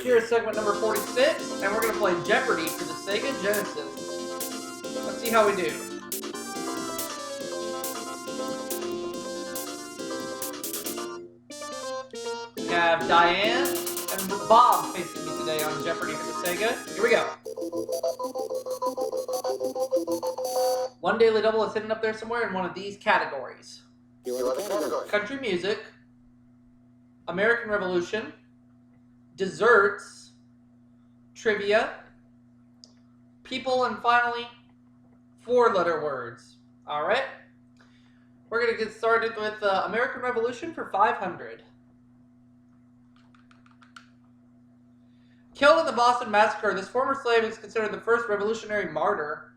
Here's segment number 46, and we're going to play Jeopardy for the Sega Genesis. Let's see how we do. We have Diane and Bob facing me today on Jeopardy for the Sega. Here we go. One daily double is hidden up there somewhere in one of these categories. Country music, American Revolution, desserts, trivia, people, and finally, 4-letter words. All right. We're going to get started with American Revolution for 500. Killed in the Boston Massacre, this former slave is considered the first revolutionary martyr.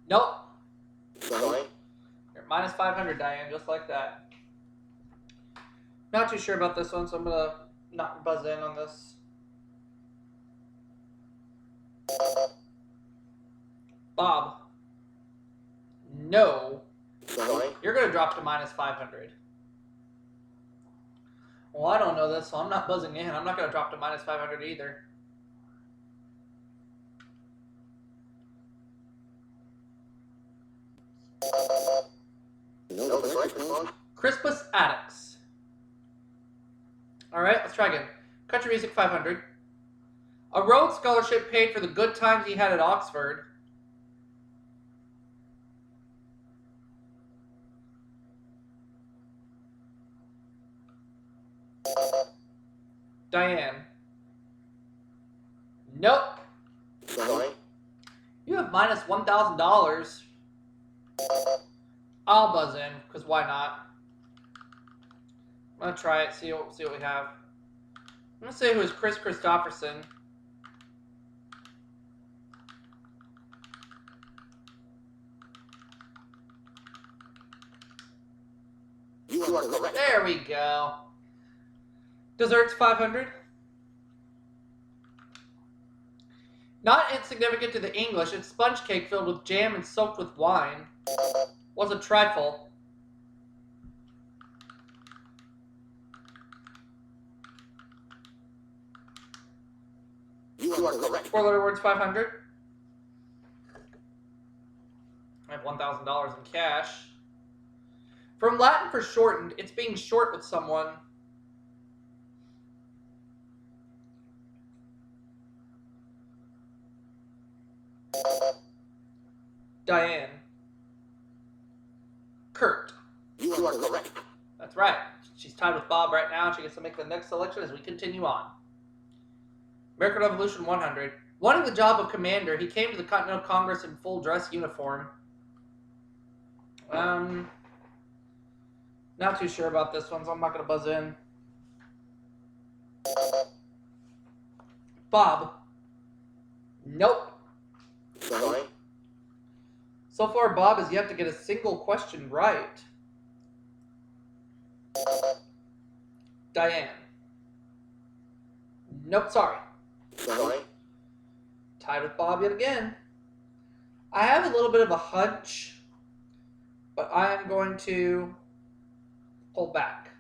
Nope. You're minus 500, Diane, just like that. Not too sure about this one, so I'm going to not buzz in on this. Bob. No. You're going to drop to minus 500. Well, I don't know this, so I'm not buzzing in. I'm not going to drop to minus 500 either. Crispus Attucks. All right, let's try again. Country music 500. A Rhodes Scholarship paid for the good times he had at Oxford. Diane. Nope. You have minus $1,000. I'll buzz in, because why not? I'm going to try it, see what we have. I'm going to say who is Chris Christopherson. There we go. Desserts 500. Not insignificant to the English, it's sponge cake filled with jam and soaked with wine. Was a trifle. You are correct. 4-letter words 500. I have $1,000 in cash. From Latin for shortened, it's being short with someone. Diane. Kurt. You are correct. That's right. She's tied with Bob right now, and she gets to make the next selection as we continue on. American Revolution 100. Wanting the job of commander, he came to the Continental Congress in full dress uniform. Not too sure about this one, so I'm not going to buzz in. Bob. Nope. Sorry. So far, Bob has yet to get a single question right. Diane. Nope, sorry. Sorry. Tied with Bob yet again. I have a little bit of a hunch, but I am going to pull back.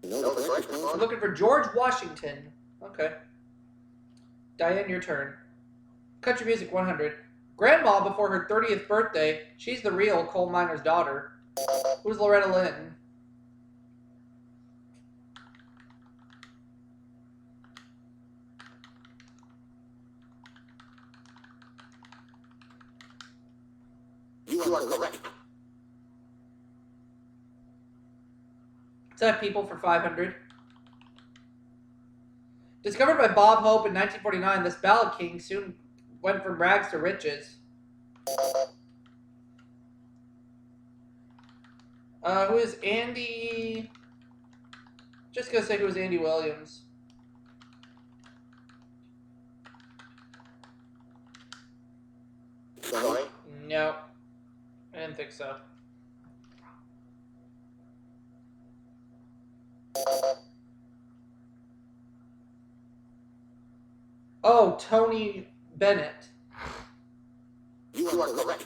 I'm looking for George Washington. Okay. Diane, your turn. Country music 100. Grandma before her 30th birthday. She's the real coal miner's daughter. Who's Loretta Lynn? You are correct. Let's have people for 500. Discovered by Bob Hope in 1949, this ballad king soon went from rags to riches. Who is Andy? Just gonna say who is Andy Williams. Sorry. No, I didn't think so. Oh, Tony Bennett. You are correct.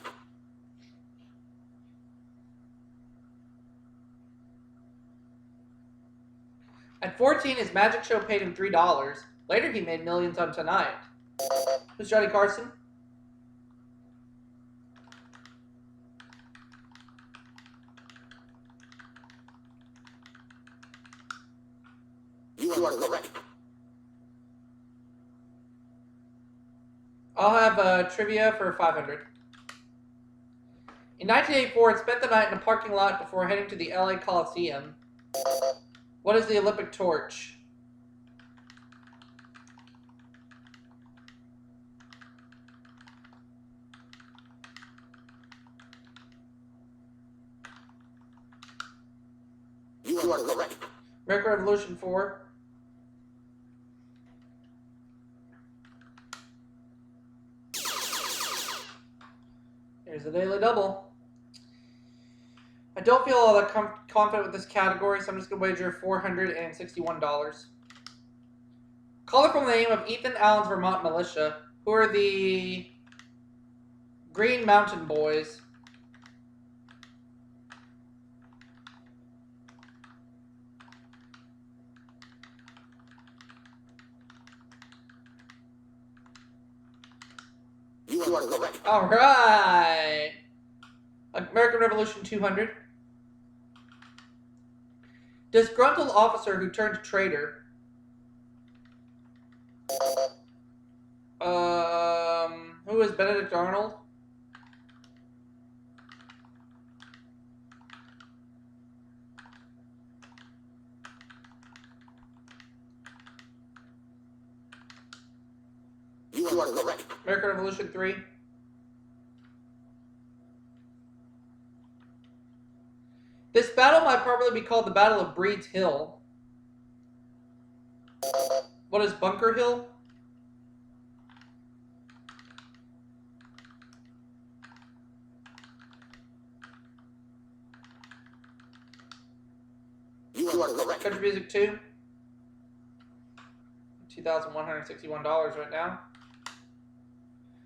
At 14, his magic show paid him $3. Later, he made millions on Tonight. Who's Johnny Carson? You are correct. I'll have trivia for 500. In 1984, it spent the night in a parking lot before heading to the LA Coliseum. What is the Olympic torch? You are correct. American Revolution 4. Here's the Daily Double. I don't feel all that confident with this category, so I'm just going to wager $461. Colorful name of Ethan Allen's Vermont militia. Who are the Green Mountain Boys? You are correct. All right. American Revolution 200. Disgruntled officer who turned traitor. Who is Benedict Arnold? You are correct. American Revolution 3. This battle might probably be called the Battle of Breed's Hill. What is Bunker Hill? You are correct. Country Music 2. $2,161 right now.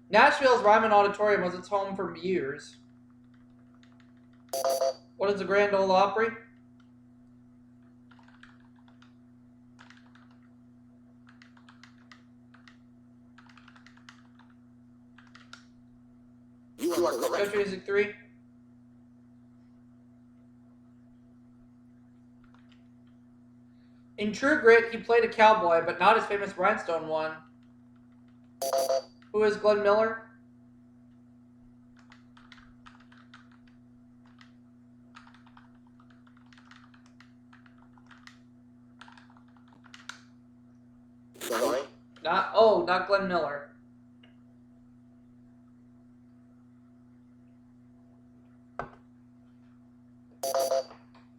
Nashville's Ryman Auditorium was its home for years. What is the Grand Ole Opry? You are correct. Country Music 3. In True Grit, he played a cowboy, but not his famous rhinestone one. Who is Glenn Miller? Sorry. Not Glenn Miller.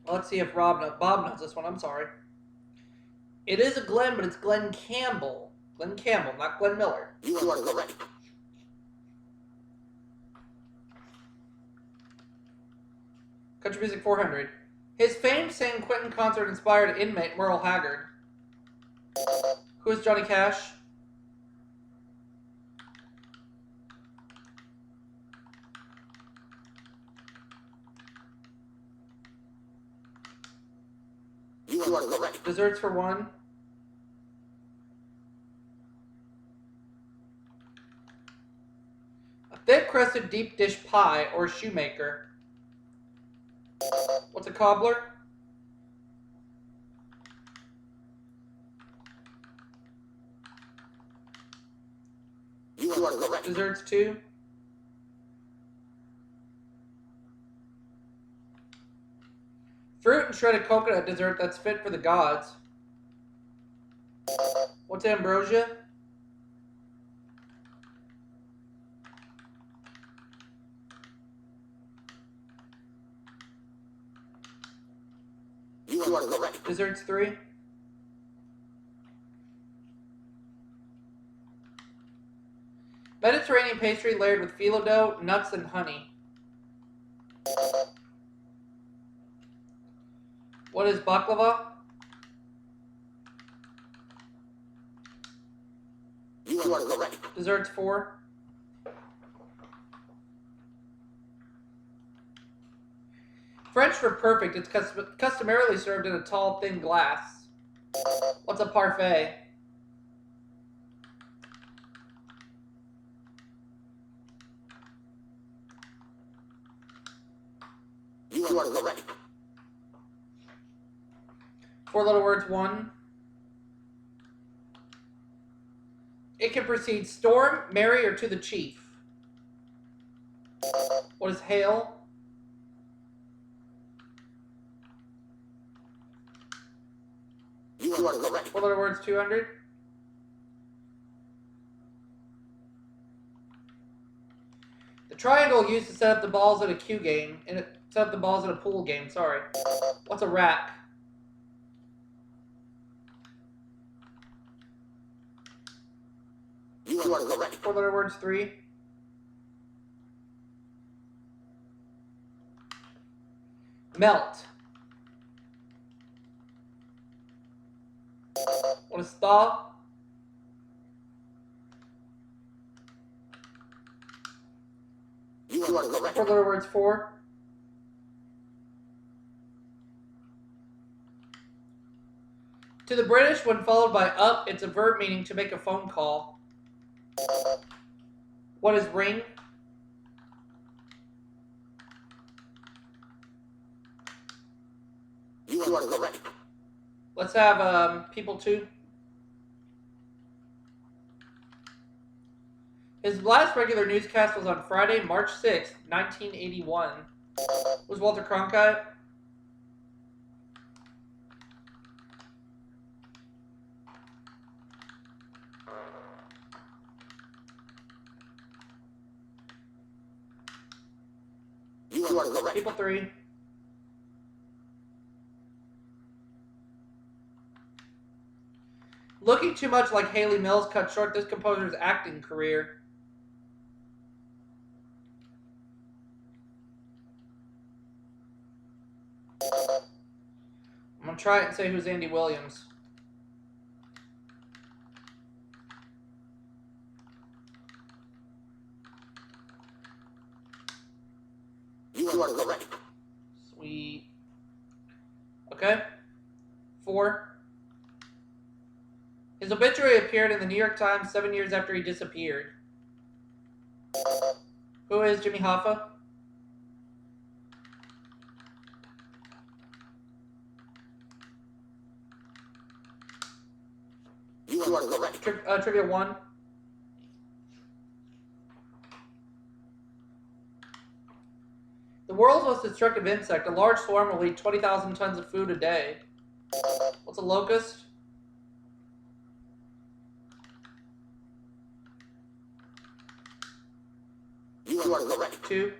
Let's see if Bob knows this one. I'm sorry. It is a Glenn, but it's Glenn Campbell. Glenn Campbell, not Glenn Miller. You are correct. Country Music 400. His famed San Quentin concert inspired inmate Merle Haggard. Who is Johnny Cash? You are correct. Desserts for one. A thick-crusted deep dish pie or shoemaker. What's a cobbler? You are correct. Desserts 2. Fruit and shredded coconut dessert that's fit for the gods. What's ambrosia? You are correct. Desserts 3. Mediterranean pastry layered with phyllo dough, nuts, and honey. What is baklava? You You are correct. Desserts 4. French for perfect. It's customarily served in a tall, thin glass. What's a parfait? You are correct. 4 little words 1. It can precede storm, merry, or to the chief. What is hail? You are correct. 4 little words 200. The triangle used to set up the balls at a cue game, and it set up the balls at a pool game. Sorry. What's a rack? You are correct. 4 letter words 3. Melt. What is thaw? You are correct. 4 letter words 4. To the British, when followed by up, it's a verb meaning to make a phone call. What is ring? You are correct. Let's have people 2. His last regular newscast was on Friday, March 6th, 1981. Was Walter Cronkite? You are correct. People 3. Looking too much like Haley Mills cut short this composer's acting career. I'm going to try it and say who's Andy Williams. You are correct. Sweet. Okay. 4. His obituary appeared in the New York Times 7 years after he disappeared. Who is Jimmy Hoffa? You are correct. Trivia 1. The world's most destructive insect. A large swarm will eat 20,000 tons of food a day. What's a locust? You are correct. 2.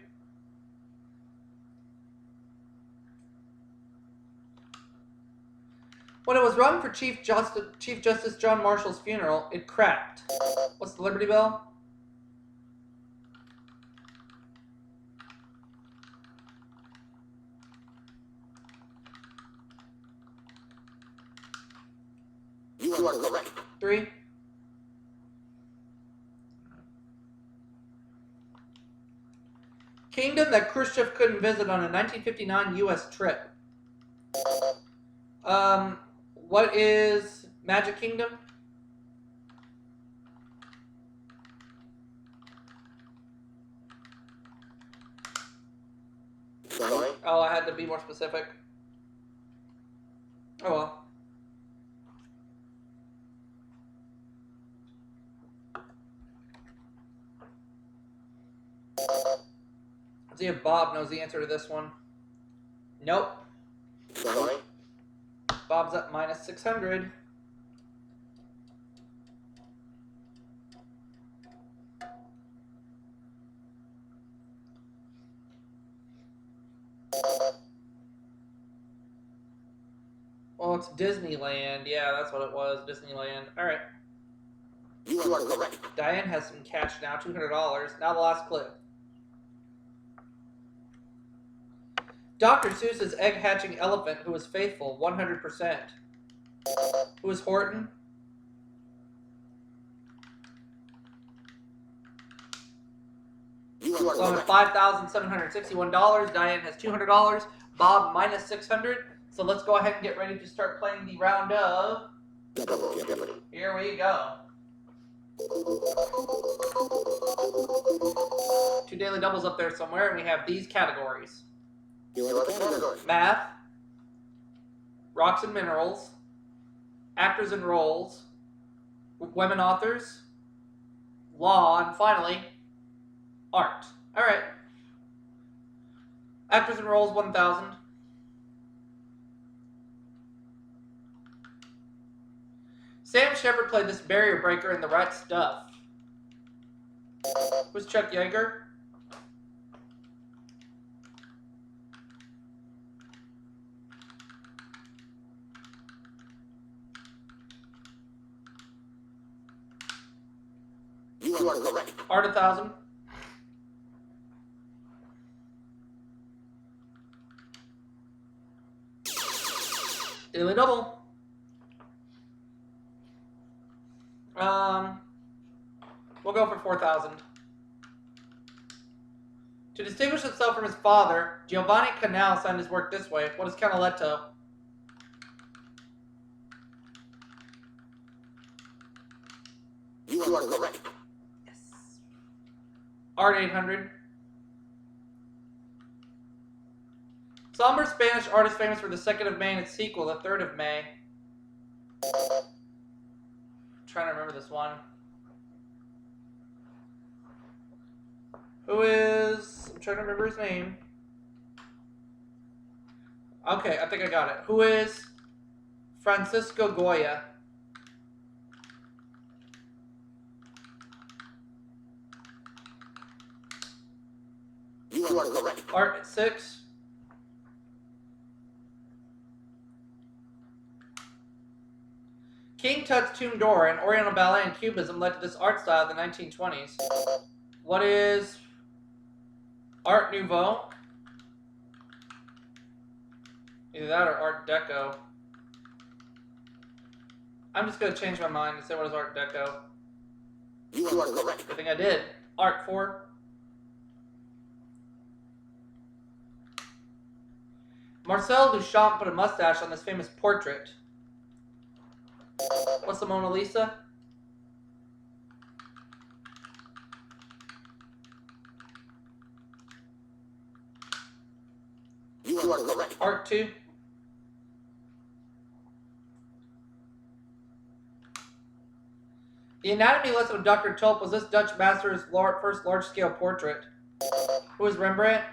When it was run for Chief Justice John Marshall's funeral, it cracked. What's the Liberty Bell? You are correct. 3. Kingdom that Khrushchev couldn't visit on a 1959 U.S. trip. What is Magic Kingdom? Sorry. Oh, I had to be more specific. Oh well. Let's see if Bob knows the answer to this one. Nope. Sorry. Bob's at minus 600. Well, it's Disneyland. Yeah, that's what it was. Disneyland. All right. You are correct. Diane has some cash now. $200. Now the last clue. Dr. Seuss's egg-hatching elephant who was faithful 100%. Who is Horton? are So I'm at correct. $5,761. Diane has $200. Bob minus 600. So let's go ahead and get ready to start playing the round of Jeopardy. Here we go. 2 daily doubles up there somewhere, and we have these categories: You are the category. math, rocks and minerals, actors and roles, women authors, law, and finally, art. All right. Actors and roles, 1,000. Sam Shepard played this barrier breaker in The Right Stuff. Who's Chuck Yeager? You are correct. Art, 1,000. Daily double. We'll go for 4,000. To distinguish himself from his father, Giovanni Canal signed his work this way. What is Canaletto? You are correct. Yes. Art, 800. Somber Spanish artist famous for the 2nd of May and its sequel, the 3rd of May. I'm trying to remember this one. Who is... I'm trying to remember his name. Okay, I think I got it. Who is Francisco Goya? You are correct. Art, at 6. King Tut's tomb door and Oriental ballet and Cubism led to this art style in the 1920s. What is Art Nouveau? Either that or Art Deco. I'm just going to change my mind and say what is Art Deco. You are correct. I think I did. Art 4. Marcel Duchamp put a mustache on this famous portrait. What's the Mona Lisa? You are correct. Art 2. The anatomy lesson of Dr. Tulp was this Dutch master's first large-scale portrait. Who is Rembrandt?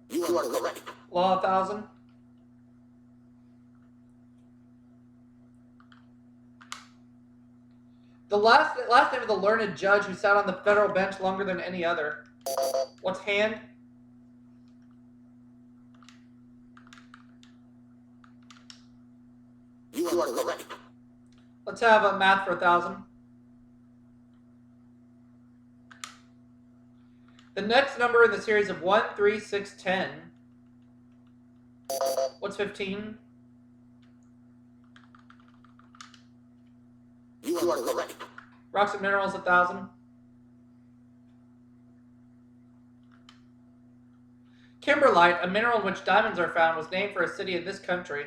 You are correct. Law, 1,000. The last name of the learned judge who sat on the federal bench longer than any other. What's Hand? You are correct. Let's have a math for 1,000. The next number in the series of 1, 3, 6, 10. What's 15? You are correct. Rocks and minerals, 1,000. Kimberlite, a mineral in which diamonds are found, was named for a city in this country.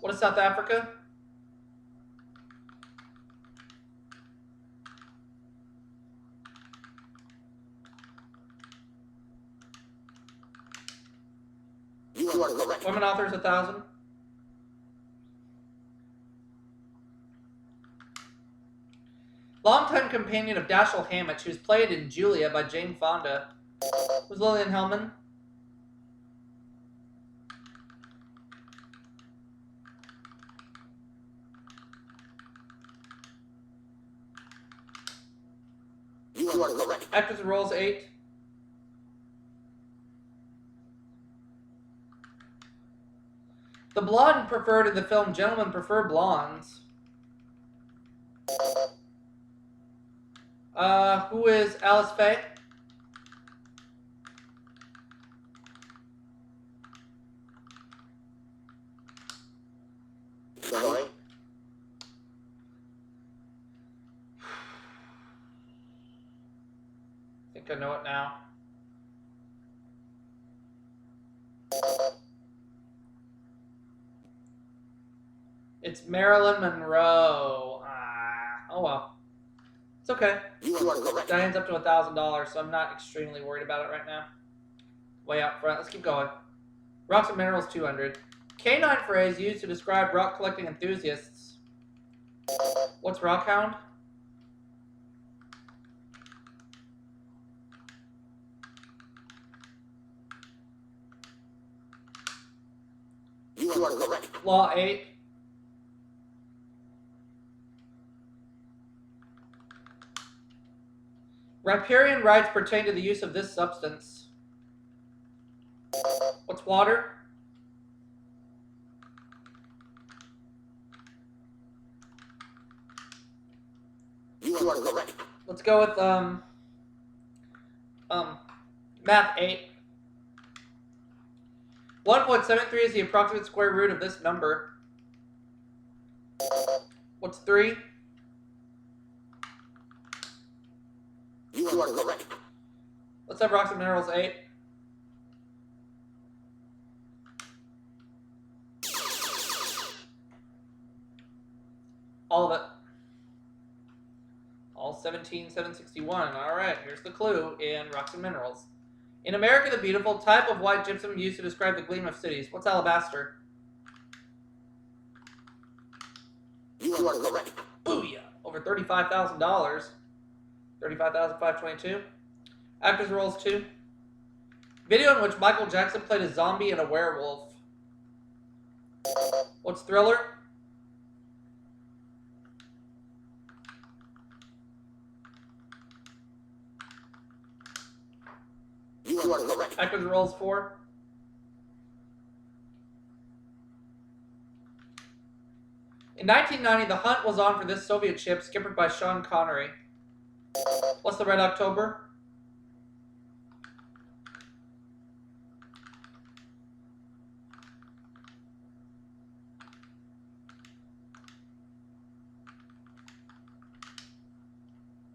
What is South Africa? You are correct. Women authors, 1,000. Longtime companion of Dashiell Hammett, she was played in Julia by Jane Fonda. Who's Lillian Hellman? You are correct. Actors and roles, 8. The blonde preferred in the film Gentlemen Prefer Blondes. Who is Alice Faye? I know it now. It's Marilyn Monroe. Oh well. It's okay. You are correct. Diane's up to $1,000, so I'm not extremely worried about it right now. Way out front. Let's keep going. Rocks and minerals, 200. Canine phrase used to describe rock collecting enthusiasts. What's rockhound? You are correct. Law 8. Riparian rights pertain to the use of this substance. What's water? You are correct. Let's go with math 8. 1.73 is the approximate square root of this number. What's 3? You are correct. Let's have rocks and minerals 8. All of it. All 17,761. All right, here's the clue in rocks and minerals. In America the Beautiful, type of white gypsum used to describe the gleam of cities. What's alabaster? You are correct. Booyah! Over $35,000. 35,522. Actors roles 2. Video in which Michael Jackson played a zombie and a werewolf. What's Thriller? You are correct. Actors roles 4. In 1990, the hunt was on for this Soviet ship skippered by Sean Connery. What's the Red October?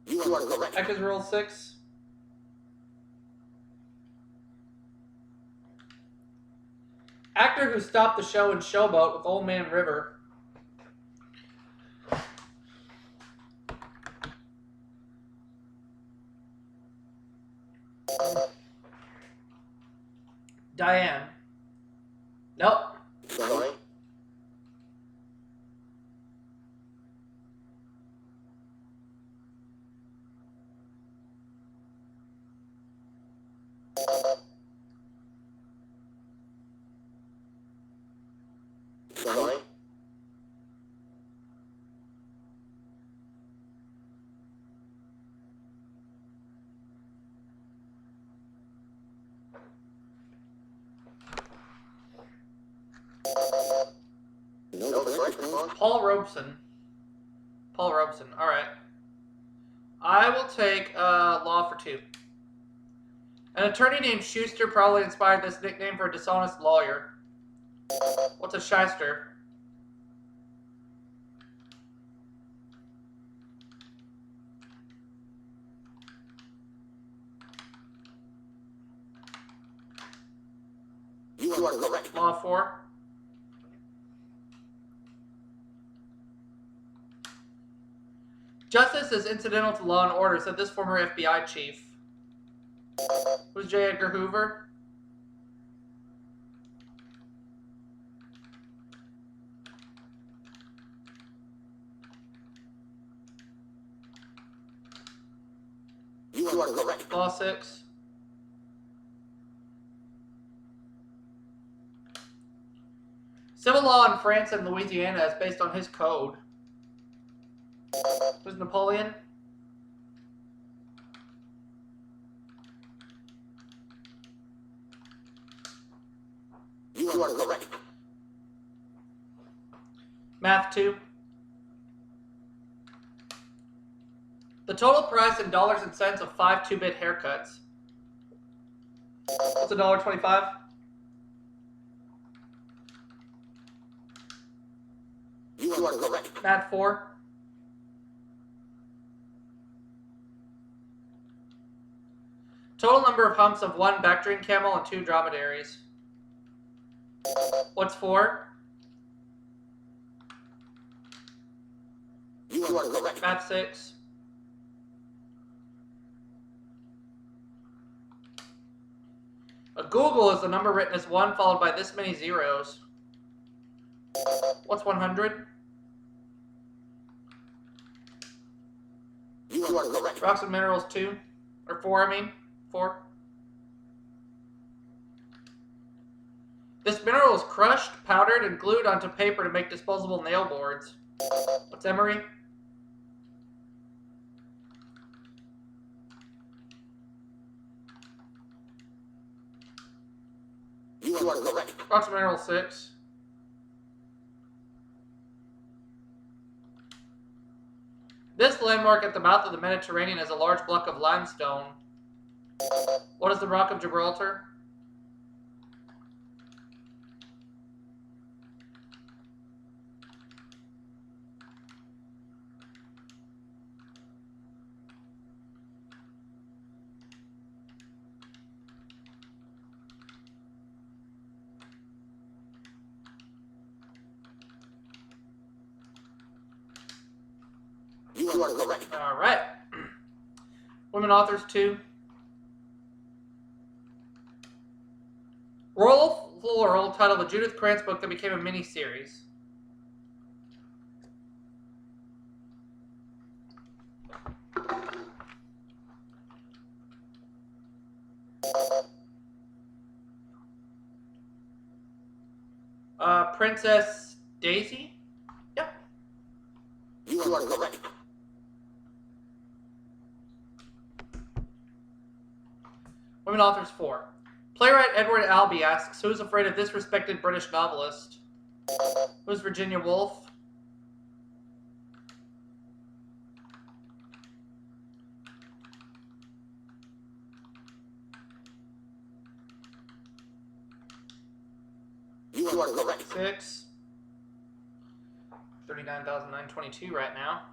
You are correct. Actors roll 6. Actor who stopped the show in Showboat with Old Man River. Diane. Nope. Sorry. Sorry. No, the correct response. Paul Robeson. Paul Robeson. All right. I will take law for 2. An attorney named Schuster probably inspired this nickname for a dishonest lawyer. What's a shyster? You are correct. Law 4. Justice is incidental to law and order, said this former FBI chief. Who's J. Edgar Hoover? You are correct. Law 6. Civil law in France and Louisiana is based on his code. Who's Napoleon? You are correct. Math 2. The total price in dollars and cents of 5 2-bit haircuts. What's $1.25? You are correct. Math 4. Total number of humps of 1 Bactrian camel and 2 dromedaries. What's 4? You are correct. Math 6. A Google is the number written as 1 followed by this many zeros. What's 100? You are correct. Rocks and minerals 2. Or 4, I mean. 4. This mineral is crushed, powdered, and glued onto paper to make disposable nail boards. What's emery? You are correct. Rocks and minerals 6. This landmark at the mouth of the Mediterranean is a large block of limestone. What is the Rock of Gibraltar? You are correct. All right. Women authors 2. Royal Floral titled the Judith Krantz book that became a mini-series. Princess Daisy? Yep. You are correct. Women authors 4. Playwright Edward Albee asks, who's afraid of this respected British novelist? Who's Virginia Woolf? You are correct. 6. 39,922 right now.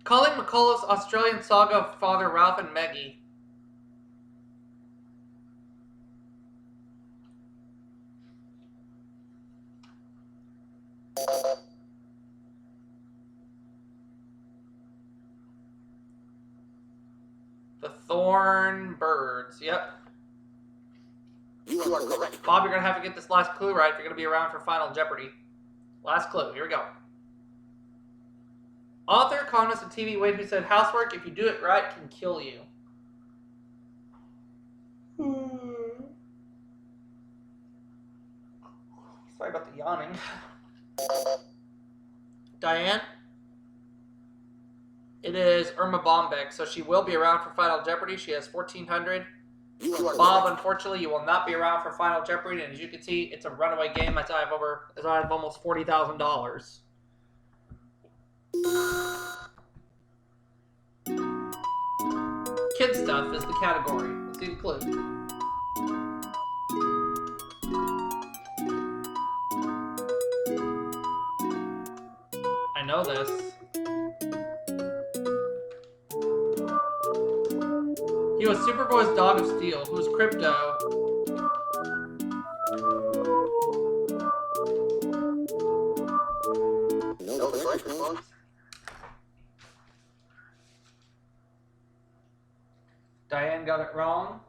Colleen McCullough's Australian saga of Father Ralph and Meggie. The Thorn Birds. Yep. You are correct. Bob, you're going to have to get this last clue right if you're going to be around for Final Jeopardy. Last clue. Here we go. Author, columnist, and TV wait who said housework, if you do it right, can kill you. Sorry about the yawning. Diane? It is Irma Bombeck, so she will be around for Final Jeopardy. She has 1,400. You are Bob, correct. unfortunately, you will not be around for Final Jeopardy, and as you can see, it's a runaway game as I have almost $40,000. Kid stuff is the category. Let's see the clue. I know this. He was Superboy's Dog of Steel. Who's Crypto? No correct response. Diane got it wrong.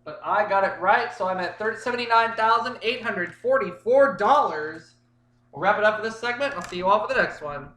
But I got it right, so I'm at $79,844. We'll wrap it up for this segment. I'll see you all for the next one.